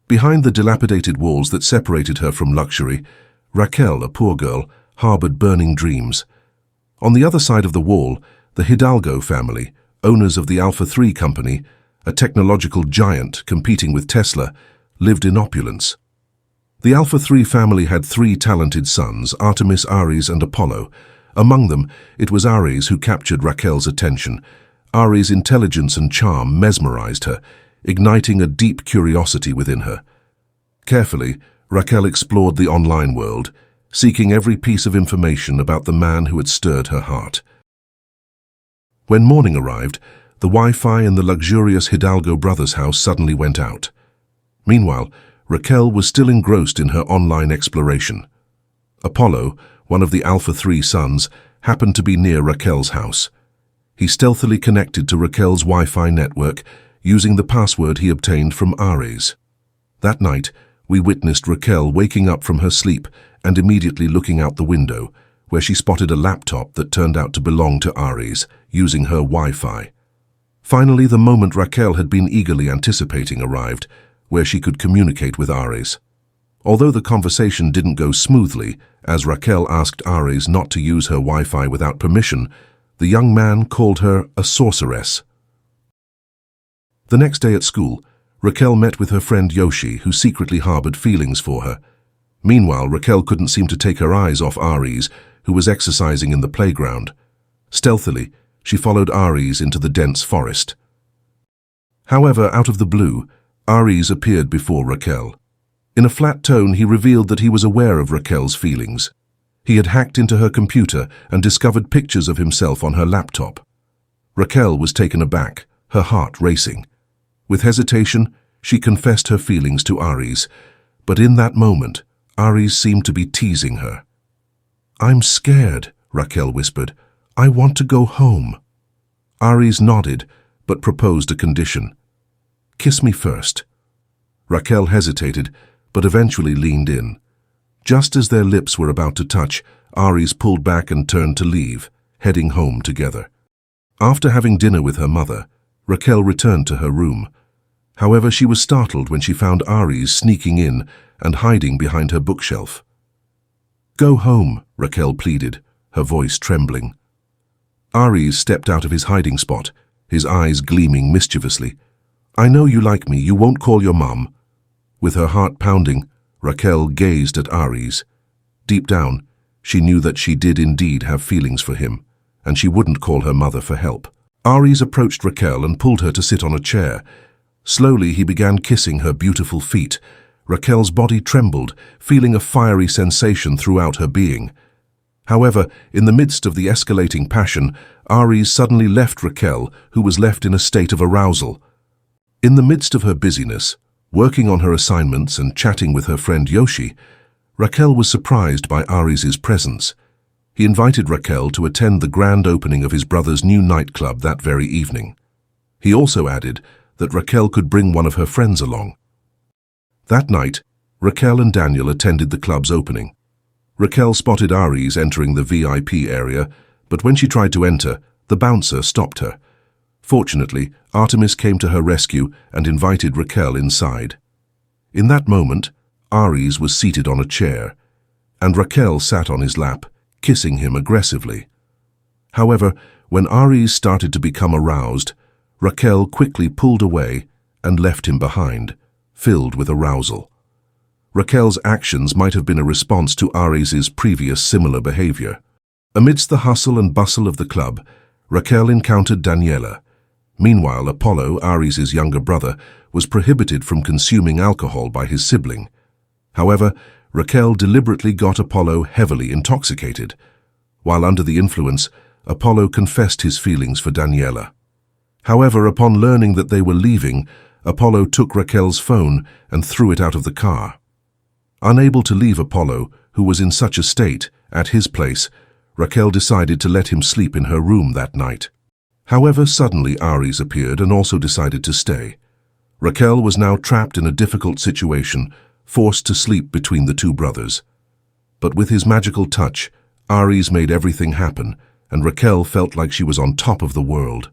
Behind the dilapidated walls that separated her from luxury, Raquel, a poor girl, harbored burning dreams. On the other side of the wall, the Hidalgo family, owners of the Alpha 3 company, a technological giant competing with Tesla, lived in opulence. The Alpha 3 family had 3 talented sons, Artemis, Ares, and Apollo. Among them, it was Ares who captured Raquel's attention. Ares' intelligence and charm mesmerized her, igniting a deep curiosity within her. Carefully, Raquel explored the online world, seeking every piece of information about the man who had stirred her heart. When morning arrived, the Wi-Fi in the luxurious Hidalgo brothers' house suddenly went out. Meanwhile, Raquel was still engrossed in her online exploration. Apollo, one of the Alpha 3 sons, happened to be near Raquel's house. He stealthily connected to Raquel's Wi-Fi network using the password he obtained from Ares. That night, we witnessed Raquel waking up from her sleep and immediately looking out the window, where she spotted a laptop that turned out to belong to Ares, using her Wi-Fi. Finally, the moment Raquel had been eagerly anticipating arrived, where she could communicate with Ares. Although the conversation didn't go smoothly, as Raquel asked Ares not to use her Wi-Fi without permission, the young man called her a sorceress. The next day at school, Raquel met with her friend Yoshi, who secretly harbored feelings for her. Meanwhile, Raquel couldn't seem to take her eyes off Ares, who was exercising in the playground. Stealthily, she followed Ares into the dense forest. However, out of the blue, Ares appeared before Raquel. In a flat tone, he revealed that he was aware of Raquel's feelings. He had hacked into her computer and discovered pictures of himself on her laptop. Raquel was taken aback, her heart racing. With hesitation, she confessed her feelings to Ares, but in that moment, Ares seemed to be teasing her. "I'm scared," Raquel whispered. "I want to go home." Ares nodded, but proposed a condition. "Kiss me first." Raquel hesitated, but eventually leaned in. Just as their lips were about to touch, Ares pulled back and turned to leave, heading home together. After having dinner with her mother, Raquel returned to her room. However, she was startled when she found Ares sneaking in and hiding behind her bookshelf. "Go home," Raquel pleaded, her voice trembling. Ares stepped out of his hiding spot, his eyes gleaming mischievously. "I know you like me, you won't call your mum." With her heart pounding, Raquel gazed at Ares. Deep down, she knew that she did indeed have feelings for him, and she wouldn't call her mother for help. Ares approached Raquel and pulled her to sit on a chair. Slowly, he began kissing her beautiful feet. Raquel's body trembled, feeling a fiery sensation throughout her being. However, in the midst of the escalating passion, Ares suddenly left Raquel, who was left in a state of arousal. In the midst of her busyness, working on her assignments and chatting with her friend Yoshi, Raquel was surprised by Ares' presence. He invited Raquel to attend the grand opening of his brother's new nightclub that very evening. He also added that Raquel could bring one of her friends along. That night, Raquel and Daniel attended the club's opening. Raquel spotted Ares entering the VIP area, but when she tried to enter, the bouncer stopped her. Fortunately, Artemis came to her rescue and invited Raquel inside. In that moment, Ares was seated on a chair, and Raquel sat on his lap, kissing him aggressively. However, when Ares started to become aroused, Raquel quickly pulled away and left him behind, filled with arousal. Raquel's actions might have been a response to Ares' previous similar behavior. Amidst the hustle and bustle of the club, Raquel encountered Daniela. Meanwhile, Apollo, Ares' younger brother, was prohibited from consuming alcohol by his sibling. However, Raquel deliberately got Apollo heavily intoxicated. While under the influence, Apollo confessed his feelings for Daniela. However, upon learning that they were leaving, Apollo took Raquel's phone and threw it out of the car. Unable to leave Apollo, who was in such a state, at his place, Raquel decided to let him sleep in her room that night. However, suddenly Ares appeared and also decided to stay. Raquel was now trapped in a difficult situation, forced to sleep between the two brothers. But with his magical touch, Ares made everything happen, and Raquel felt like she was on top of the world.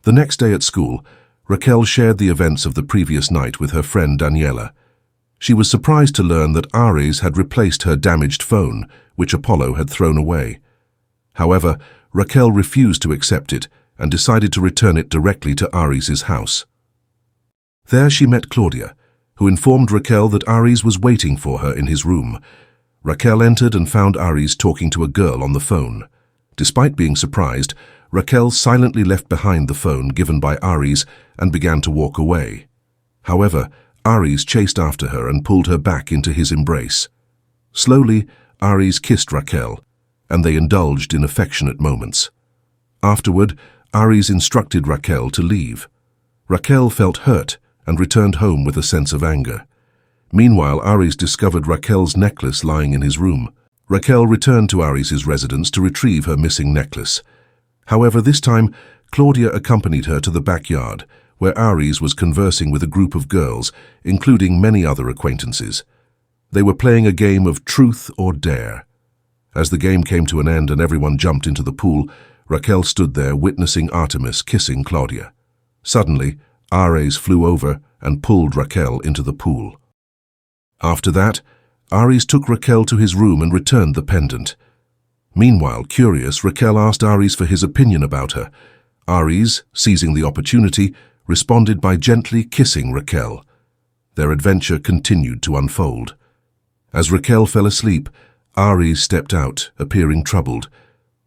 The next day at school, Raquel shared the events of the previous night with her friend Daniela. She was surprised to learn that Ares had replaced her damaged phone, which Apollo had thrown away. However, Raquel refused to accept it and decided to return it directly to Ares's house. There she met Claudia, who informed Raquel that Ares was waiting for her in his room. Raquel entered and found Ares talking to a girl on the phone. Despite being surprised, Raquel silently left behind the phone given by Ares and began to walk away. However, Ares chased after her and pulled her back into his embrace. Slowly, Ares kissed Raquel, and they indulged in affectionate moments. Afterward, Ares instructed Raquel to leave. Raquel felt hurt and returned home with a sense of anger. Meanwhile, Ares discovered Raquel's necklace lying in his room. Raquel returned to Ares's residence to retrieve her missing necklace. However, this time, Claudia accompanied her to the backyard, where Ares was conversing with a group of girls, including many other acquaintances. They were playing a game of truth or dare. As the game came to an end and everyone jumped into the pool, Raquel stood there witnessing Artemis kissing Claudia. Suddenly, Ares flew over and pulled Raquel into the pool. After that, Ares took Raquel to his room and returned the pendant. Meanwhile, curious, Raquel asked Ares for his opinion about her. Ares, seizing the opportunity, responded by gently kissing Raquel. Their adventure continued to unfold. As Raquel fell asleep, Ares stepped out, appearing troubled.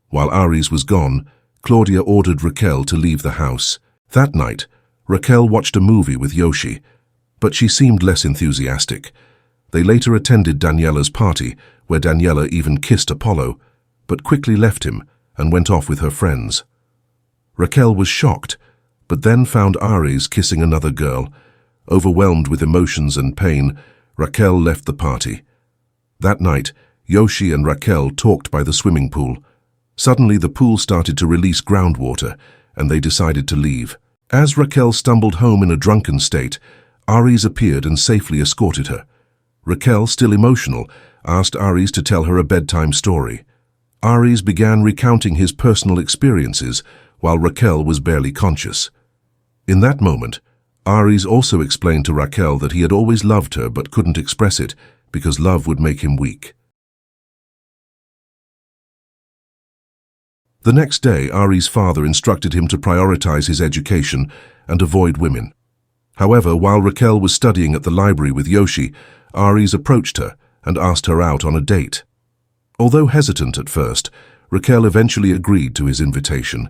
While Ares was gone, Claudia ordered Raquel to leave the house. That night, Raquel watched a movie with Yoshi, but she seemed less enthusiastic. They later attended Daniela's party, where Daniela even kissed Apollo, but quickly left him and went off with her friends. Raquel was shocked, but then found Ares kissing another girl. Overwhelmed with emotions and pain, Raquel left the party. That night, Yoshi and Raquel talked by the swimming pool. Suddenly, the pool started to release groundwater, and they decided to leave. As Raquel stumbled home in a drunken state, Ares appeared and safely escorted her. Raquel, still emotional, asked Ares to tell her a bedtime story. Ares began recounting his personal experiences, while Raquel was barely conscious. In that moment, Ares also explained to Raquel that he had always loved her but couldn't express it because love would make him weak. The next day, Ares' father instructed him to prioritize his education and avoid women. However, while Raquel was studying at the library with Yoshi, Ares approached her and asked her out on a date. Although hesitant at first, Raquel eventually agreed to his invitation.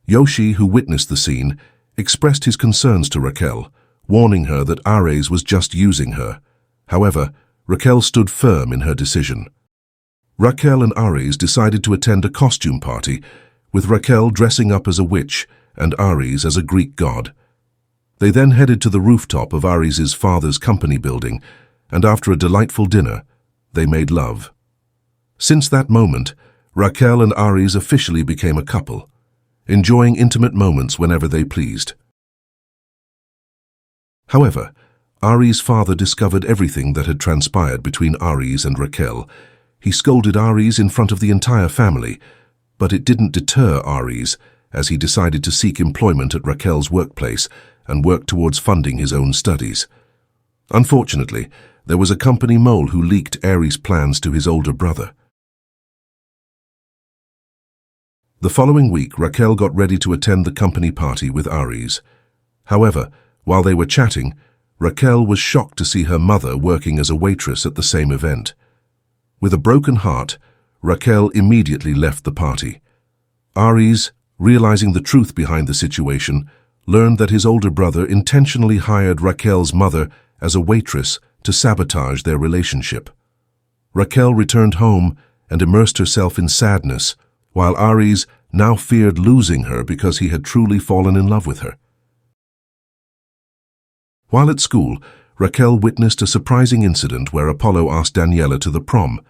Yoshi, who witnessed the scene, expressed his concerns to Raquel, warning her that Ares was just using her. However, Raquel stood firm in her decision. Raquel and Ares decided to attend a costume party, with Raquel dressing up as a witch and Ares as a Greek god. They then headed to the rooftop of Ares' father's company building, and after a delightful dinner, they made love. Since that moment, Raquel and Ares officially became a couple, enjoying intimate moments whenever they pleased. However, Ares' father discovered everything that had transpired between Ares and Raquel. He scolded Ares in front of the entire family, but it didn't deter Ares, as he decided to seek employment at Raquel's workplace and work towards funding his own studies. Unfortunately, there was a company mole who leaked Ares' plans to his older brother. The following week, Raquel got ready to attend the company party with Ares. However, while they were chatting, Raquel was shocked to see her mother working as a waitress at the same event. With a broken heart, Raquel immediately left the party. Ares, realizing the truth behind the situation, learned that his older brother intentionally hired Raquel's mother as a waitress to sabotage their relationship. Raquel returned home and immersed herself in sadness, while Ares now feared losing her because he had truly fallen in love with her. While at school, Raquel witnessed a surprising incident where Apollo asked Daniela to the prom,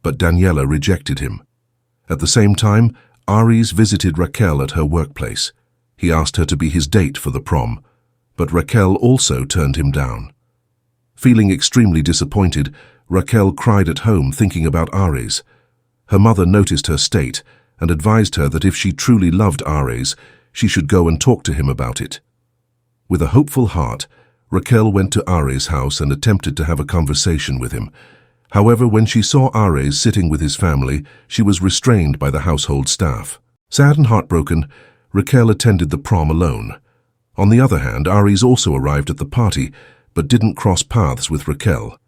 but Daniela rejected him. At the same time, Ares visited Raquel at her workplace. He asked her to be his date for the prom, but Raquel also turned him down. Feeling extremely disappointed, Raquel cried at home thinking about Ares. Her mother noticed her state and advised her that if she truly loved Ares, she should go and talk to him about it. With a hopeful heart, Raquel went to Ares' house and attempted to have a conversation with him. However, when she saw Ares sitting with his family, she was restrained by the household staff. Sad and heartbroken, Raquel attended the prom alone. On the other hand, Ares also arrived at the party, but didn't cross paths with Raquel.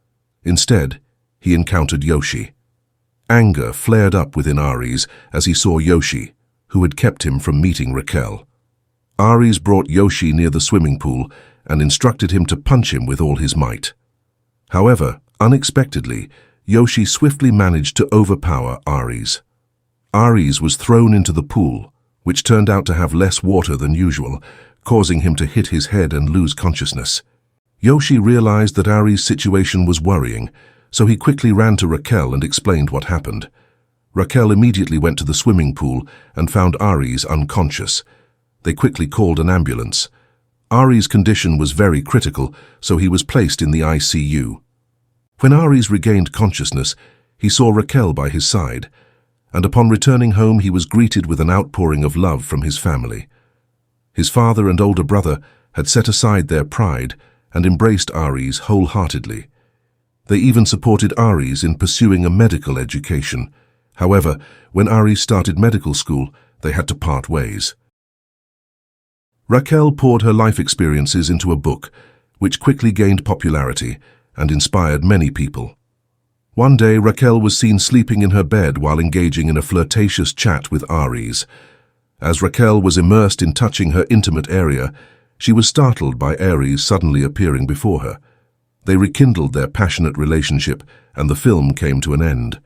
Instead, he encountered Yoshi. Anger flared up within Ares as he saw Yoshi, who had kept him from meeting Raquel. Ares brought Yoshi near the swimming pool and instructed him to punch him with all his might. However, unexpectedly, Yoshi swiftly managed to overpower Ares. Ares was thrown into the pool, which turned out to have less water than usual, causing him to hit his head and lose consciousness. Yoshi realized that Ares' situation was worrying, so he quickly ran to Raquel and explained what happened. Raquel immediately went to the swimming pool and found Ares unconscious. They quickly called an ambulance. Ares' condition was very critical, so he was placed in the ICU. When Ares regained consciousness, he saw Raquel by his side, and upon returning home he was greeted with an outpouring of love from his family. His father and older brother had set aside their pride and embraced Ares wholeheartedly. They even supported Ares in pursuing a medical education. However, when Ares started medical school, they had to part ways. Raquel poured her life experiences into a book, which quickly gained popularity and inspired many people. One day, Raquel was seen sleeping in her bed while engaging in a flirtatious chat with Ares. As Raquel was immersed in touching her intimate area, she was startled by Ares suddenly appearing before her. They rekindled their passionate relationship, and the film came to an end.